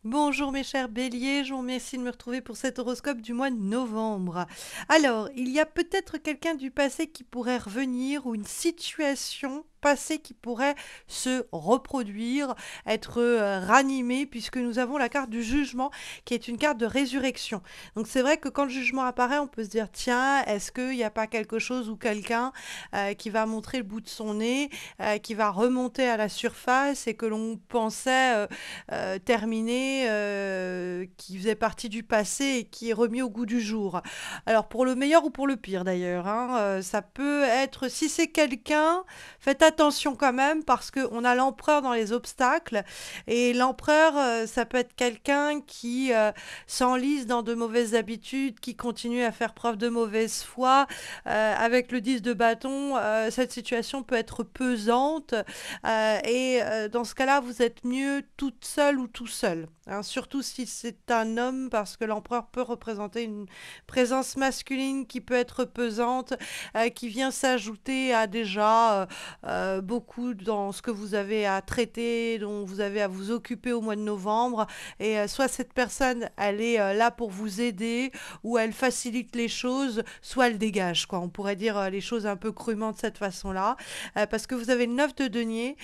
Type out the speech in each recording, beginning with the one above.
Bonjour mes chers béliers, je vous remercie de me retrouver pour cet horoscope du mois de novembre. Alors, il y a peut-être quelqu'un du passé qui pourrait revenir ou une situation passée qui pourrait se reproduire, être ranimée, puisque nous avons la carte du jugement qui est une carte de résurrection. Donc c'est vrai que quand le jugement apparaît, on peut se dire, tiens, est-ce qu'il n'y a pas quelque chose ou quelqu'un qui va montrer le bout de son nez, qui va remonter à la surface et que l'on pensait terminé, qui faisait partie du passé et qui est remis au goût du jour. Alors pour le meilleur ou pour le pire d'ailleurs, hein, ça peut être, si c'est quelqu'un, faites attention quand même parce qu'on a l'empereur dans les obstacles et l'empereur, ça peut être quelqu'un qui s'enlise dans de mauvaises habitudes, qui continue à faire preuve de mauvaise foi. Avec le 10 de bâton, cette situation peut être pesante dans ce cas-là, vous êtes mieux toute seule ou tout seul, hein, surtout si c'est un homme, parce que l'empereur peut représenter une présence masculine qui peut être pesante, qui vient s'ajouter à déjà beaucoup dans ce que vous avez à traiter, dont vous avez à vous occuper au mois de novembre. Et soit cette personne, elle est là pour vous aider, ou elle facilite les choses, soit elle dégage, quoi. On pourrait dire les choses un peu crûment de cette façon-là, parce que vous avez le 9 de denier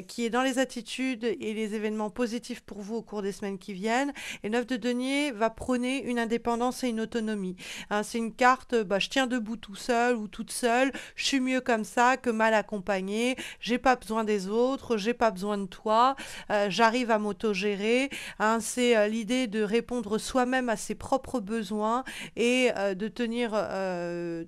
qui est dans les attitudes et les événements positifs pour vous au cours des semaines qui viennent. Et 9 de denier va prôner une indépendance et une autonomie. Hein, c'est une carte, bah, je tiens debout tout seul ou toute seule, je suis mieux comme ça que mal accompagnée, j'ai pas besoin des autres, j'ai pas besoin de toi, j'arrive à m'autogérer. Hein, c'est l'idée de répondre soi-même à ses propres besoins et de tenir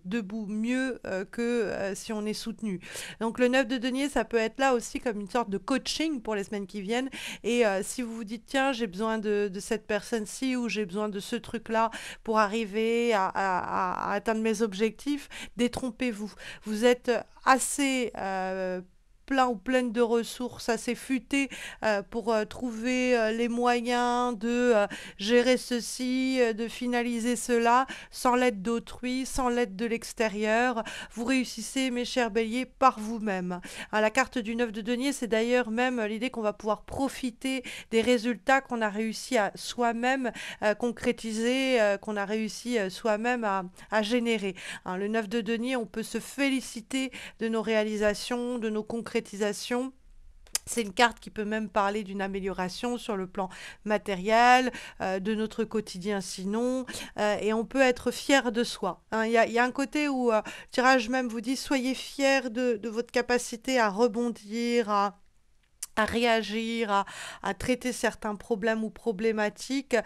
debout mieux que si on est soutenu. Donc le 9 de denier, ça peut être là aussi comme une sorte de coaching pour les semaines qui viennent. Et si vous vous dites, tiens, j'ai besoin de cette personne-ci ou j'ai besoin de ce truc-là pour arriver à atteindre mes objectifs, détrompez-vous. Vous êtes assez plein ou pleine de ressources, assez futé pour trouver les moyens de gérer ceci, de finaliser cela, sans l'aide d'autrui, sans l'aide de l'extérieur. Vous réussissez, mes chers béliers, par vous-même. Hein, la carte du 9 de denier, c'est d'ailleurs même l'idée qu'on va pouvoir profiter des résultats qu'on a réussi à soi-même concrétiser, qu'on a réussi soi-même à générer. Hein, le 9 de denier, on peut se féliciter de nos réalisations, de nos concrétisations. C'est une carte qui peut même parler d'une amélioration sur le plan matériel, de notre quotidien sinon, et on peut être fier de soi. Hein. Il y a un côté où, le tirage même vous dit, soyez fiers de votre capacité à rebondir, à réagir, à traiter certains problèmes ou problématiques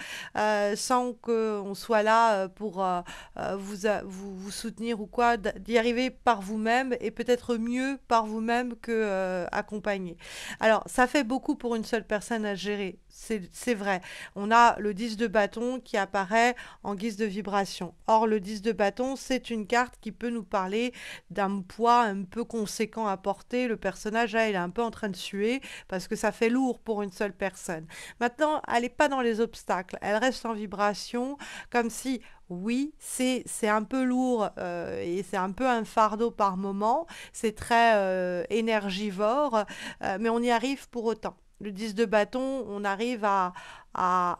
sans qu'on soit là pour vous soutenir ou quoi, d'y arriver par vous-même et peut-être mieux par vous-même que accompagné. Alors, ça fait beaucoup pour une seule personne à gérer, c'est vrai. On a le 10 de bâton qui apparaît en guise de vibration. Or, le 10 de bâton, c'est une carte qui peut nous parler d'un poids un peu conséquent à porter. Le personnage, là, il est un peu en train de suer parce que ça fait lourd pour une seule personne. Maintenant, elle n'est pas dans les obstacles, elle reste en vibration, comme si, oui, c'est un peu lourd et c'est un peu un fardeau par moment, c'est très énergivore, mais on y arrive pour autant. Le 10 de bâton, on arrive à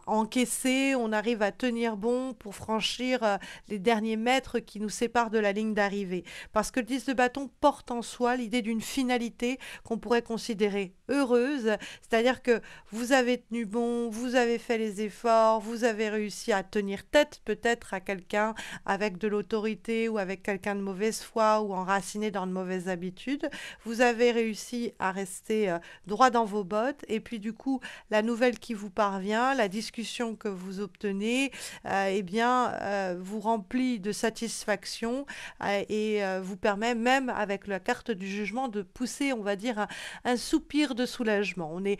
encaisser, on arrive à tenir bon pour franchir les derniers mètres qui nous séparent de la ligne d'arrivée. Parce que le 10 de bâton porte en soi l'idée d'une finalité qu'on pourrait considérer heureuse, c'est-à-dire que vous avez tenu bon, vous avez fait les efforts, vous avez réussi à tenir tête peut-être à quelqu'un avec de l'autorité ou avec quelqu'un de mauvaise foi ou enraciné dans de mauvaises habitudes, vous avez réussi à rester droit dans vos bottes et puis du coup la nouvelle qui vous parvient, la discussion que vous obtenez, eh bien vous remplit de satisfaction vous permet même avec la carte du jugement de pousser, on va dire, un soupir de soulagement. On est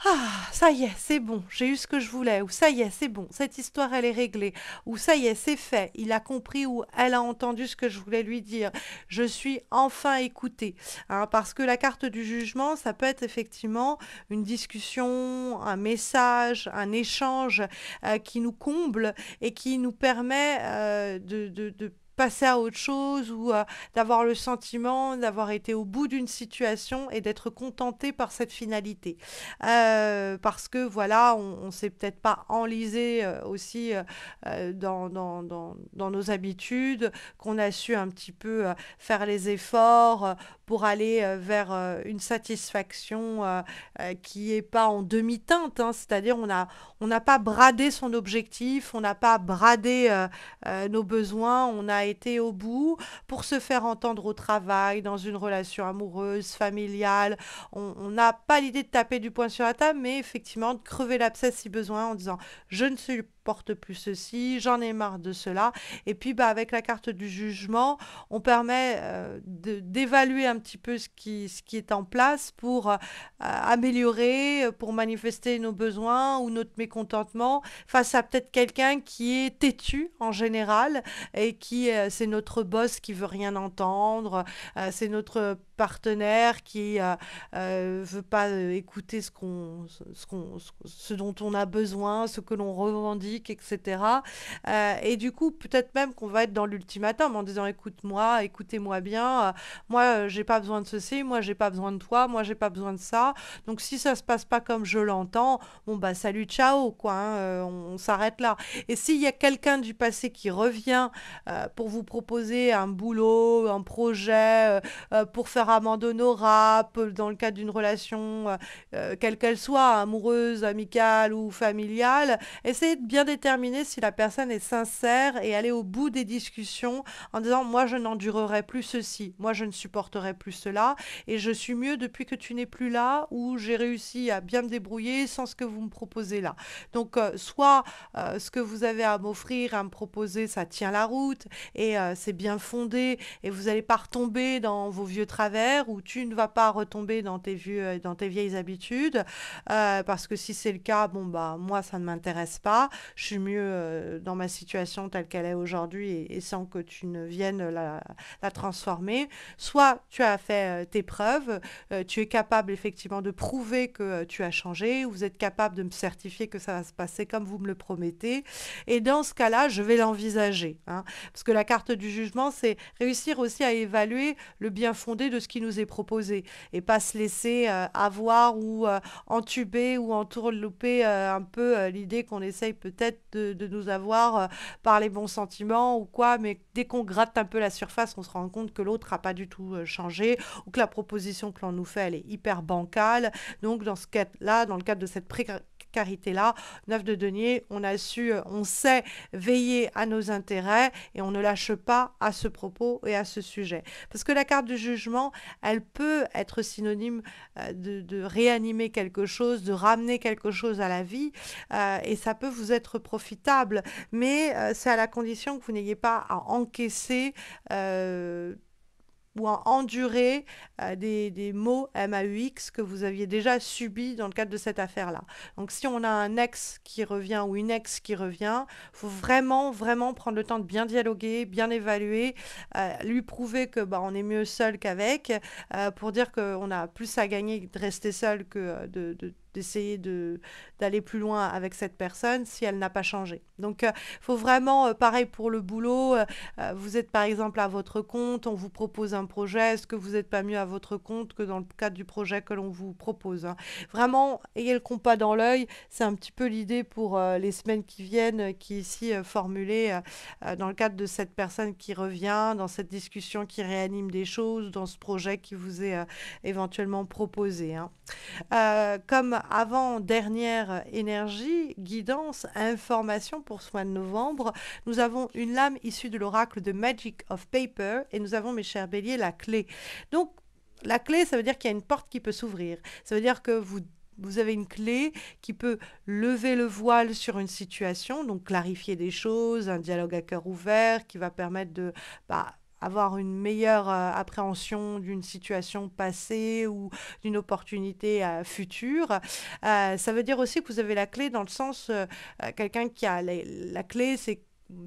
ah, ça y est, c'est bon, j'ai eu ce que je voulais, ou ça y est, c'est bon, cette histoire elle est réglée, ou ça y est, c'est fait, il a compris ou elle a entendu ce que je voulais lui dire, je suis enfin écoutée. Hein, parce que la carte du jugement, ça peut être effectivement une discussion, un message, un échange qui nous comble et qui nous permet de passer à autre chose ou d'avoir le sentiment d'avoir été au bout d'une situation et d'être contenté par cette finalité. Parce que voilà, on s'est peut-être pas enlisé aussi dans nos habitudes, qu'on a su un petit peu faire les efforts pour aller vers une satisfaction qui est pas en demi-teinte, hein, c'est-à-dire on n'a pas bradé son objectif, on n'a pas bradé nos besoins, on a été au bout pour se faire entendre au travail, dans une relation amoureuse, familiale. On n'a pas l'idée de taper du poing sur la table, mais effectivement de crever l'abcès si besoin en disant je ne supporte plus ceci, j'en ai marre de cela. Et puis bah, avec la carte du jugement, on permet d'évaluer un petit peu ce qui est en place pour améliorer, pour manifester nos besoins ou notre mécontentement face à peut-être quelqu'un qui est têtu en général et qui c'est notre boss qui veut rien entendre, c'est notre partenaire qui veut pas écouter ce dont on a besoin, ce que l'on revendique, etc. Et du coup, peut-être même qu'on va être dans l'ultimatum en disant écoute-moi, écoutez-moi bien, moi j'ai pas besoin de ceci, moi j'ai pas besoin de toi, moi j'ai pas besoin de ça. Donc si ça se passe pas comme je l'entends, bon bah salut, ciao, quoi, hein, on s'arrête là. Et s'il y a quelqu'un du passé qui revient pour vous proposer un boulot, un projet, pour faire amende honorable dans le cadre d'une relation, quelle qu'elle soit, amoureuse, amicale ou familiale, essayez de bien déterminer si la personne est sincère et aller au bout des discussions en disant moi je n'endurerai plus ceci, moi je ne supporterai plus cela et je suis mieux depuis que tu n'es plus là ou j'ai réussi à bien me débrouiller sans ce que vous me proposez là. Donc soit ce que vous avez à m'offrir, à me proposer, ça tient la route et c'est bien fondé et vous n'allez pas retomber dans vos vieux travers ou tu ne vas pas retomber dans tes vieilles habitudes parce que si c'est le cas, bon bah moi ça ne m'intéresse pas, je suis mieux dans ma situation telle qu'elle est aujourd'hui et sans que tu ne viennes la transformer. Soit tu as fait tes preuves, tu es capable effectivement de prouver que tu as changé, ou vous êtes capable de me certifier que ça va se passer comme vous me le promettez. Et dans ce cas-là, je vais l'envisager, hein, parce que la carte du jugement, c'est réussir aussi à évaluer le bien fondé de ce qui nous est proposé et pas se laisser avoir ou entuber ou entourlouper un peu l'idée qu'on essaye peut-être de nous avoir par les bons sentiments ou quoi, mais dès qu'on gratte un peu la surface, on se rend compte que l'autre n'a pas du tout changé ou que la proposition que l'on nous fait, elle est hyper bancale. Donc dans ce cas-là, dans le cadre de cette précarité-là, 9 de denier, on sait veiller à nos intérêts et on ne lâche pas à ce propos et à ce sujet. Parce que la carte du jugement, elle peut être synonyme de réanimer quelque chose, de ramener quelque chose à la vie, et ça peut vous être profitable, mais c'est à la condition que vous n'ayez pas à encaisser ou à endurer des maux MAUX que vous aviez déjà subis dans le cadre de cette affaire-là. Donc si on a un ex qui revient ou une ex qui revient, il faut vraiment, vraiment prendre le temps de bien dialoguer, bien évaluer, lui prouver que bah, on est mieux seul qu'avec, pour dire qu'on a plus à gagner de rester seul que d'essayer d'aller plus loin avec cette personne si elle n'a pas changé. Donc, il faut vraiment, pareil pour le boulot, vous êtes par exemple à votre compte, on vous propose un projet, est-ce que vous n'êtes pas mieux à votre compte que dans le cadre du projet que l'on vous propose, hein. Vraiment, ayez le compas dans l'œil, c'est un petit peu l'idée pour les semaines qui viennent, qui est ici formulée dans le cadre de cette personne qui revient, dans cette discussion qui réanime des choses, dans ce projet qui vous est éventuellement proposé, hein. Comme avant-dernière énergie, guidance, information pour ce mois de novembre, nous avons une lame issue de l'oracle de Magic of Paper et nous avons, mes chers béliers, la clé. Donc, la clé, ça veut dire qu'il y a une porte qui peut s'ouvrir. Ça veut dire que vous avez une clé qui peut lever le voile sur une situation, donc clarifier des choses, un dialogue à cœur ouvert qui va permettre de avoir une meilleure appréhension d'une situation passée ou d'une opportunité future. Ça veut dire aussi que vous avez la clé dans le sens, quelqu'un qui a la clé, c'est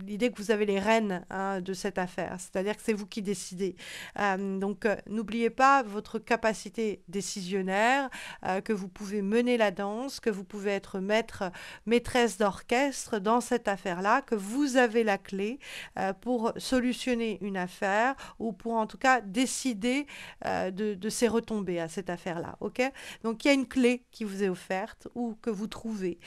l'idée que vous avez les rênes, hein, de cette affaire, c'est-à-dire que c'est vous qui décidez. Donc, n'oubliez pas votre capacité décisionnaire, que vous pouvez mener la danse, que vous pouvez être maître, maîtresse d'orchestre dans cette affaire-là, que vous avez la clé pour solutionner une affaire ou pour en tout cas décider de ses retombées à cette affaire-là. Ok? Donc il y a une clé qui vous est offerte ou que vous trouvez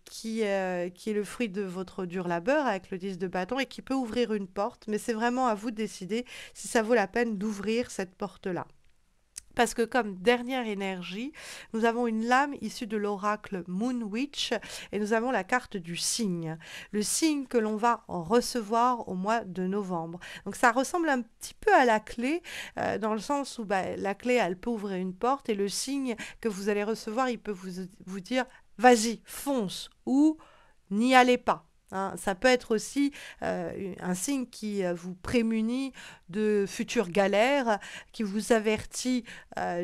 qui est le fruit de votre dur labeur avec le 10 de bâton et qui peut ouvrir une porte, mais c'est vraiment à vous de décider si ça vaut la peine d'ouvrir cette porte-là. Parce que comme dernière énergie, nous avons une lame issue de l'oracle Moon Witch et nous avons la carte du signe. Le signe que l'on va recevoir au mois de novembre. Donc ça ressemble un petit peu à la clé, dans le sens où bah, la clé, elle peut ouvrir une porte et le signe que vous allez recevoir, il peut vous dire vas-y, fonce ou n'y allez pas. Hein. Ça peut être aussi un signe qui vous prémunit de futures galères, qui vous avertit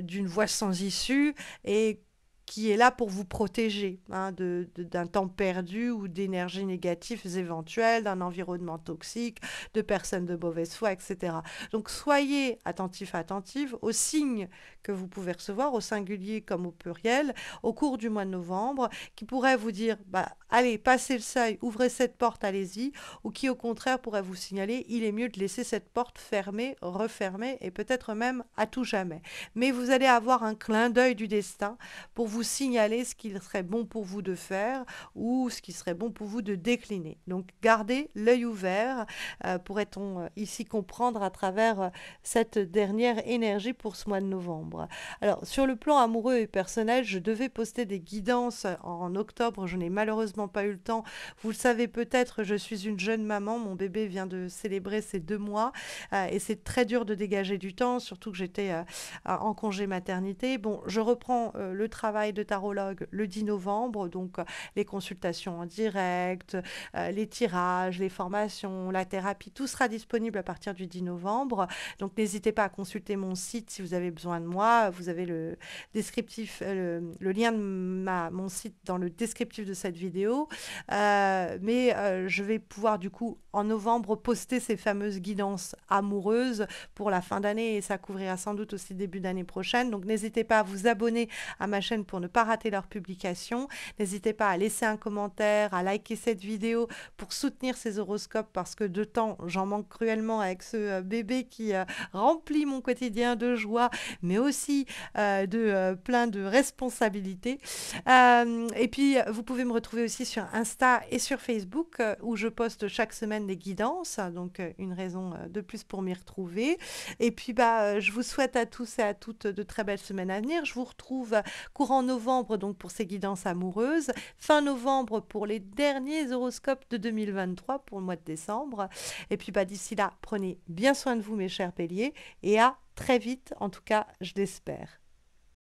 d'une voie sans issue et qui est là pour vous protéger hein, d'un temps perdu ou d'énergies négatives éventuelles, d'un environnement toxique, de personnes de mauvaise foi, etc. Donc soyez attentifs, attentives aux signes que vous pouvez recevoir, au singulier comme au pluriel, au cours du mois de novembre, qui pourraient vous dire, bah, allez, passez le seuil, ouvrez cette porte, allez-y, ou qui au contraire pourrait vous signaler, il est mieux de laisser cette porte fermée, refermée, et peut-être même à tout jamais. Mais vous allez avoir un clin d'œil du destin pour vous signaler ce qu'il serait bon pour vous de faire ou ce qui serait bon pour vous de décliner. Donc gardez l'œil ouvert, pourrait-on ici comprendre à travers cette dernière énergie pour ce mois de novembre. Alors sur le plan amoureux et personnel, je devais poster des guidances en octobre, je n'ai malheureusement pas eu le temps. Vous le savez peut-être, je suis une jeune maman, mon bébé vient de célébrer ses 2 mois et c'est très dur de dégager du temps, surtout que j'étais en congé maternité. Bon, je reprends le travail de tarologue le 10 novembre, donc les consultations en direct, les tirages, les formations, la thérapie, tout sera disponible à partir du 10 novembre. Donc n'hésitez pas à consulter mon site si vous avez besoin de moi. Vous avez le descriptif, le lien de mon site dans le descriptif de cette vidéo. Mais je vais pouvoir du coup en novembre poster ces fameuses guidances amoureuses pour la fin d'année et ça couvrira sans doute aussi début d'année prochaine. Donc n'hésitez pas à vous abonner à ma chaîne pour ne pas rater leurs publications. N'hésitez pas à laisser un commentaire, à liker cette vidéo pour soutenir ces horoscopes parce que de temps, j'en manque cruellement avec ce bébé qui remplit mon quotidien de joie, mais aussi de plein de responsabilités. Et puis, vous pouvez me retrouver aussi sur Insta et sur Facebook où je poste chaque semaine des guidances, donc une raison de plus pour m'y retrouver. Et puis, bah, je vous souhaite à tous et à toutes de très belles semaines à venir. Je vous retrouve courant novembre donc pour ces guidances amoureuses, fin novembre pour les derniers horoscopes de 2023 pour le mois de décembre. Et puis, bah, d'ici là, prenez bien soin de vous, mes chers béliers, et à très vite, en tout cas, je l'espère.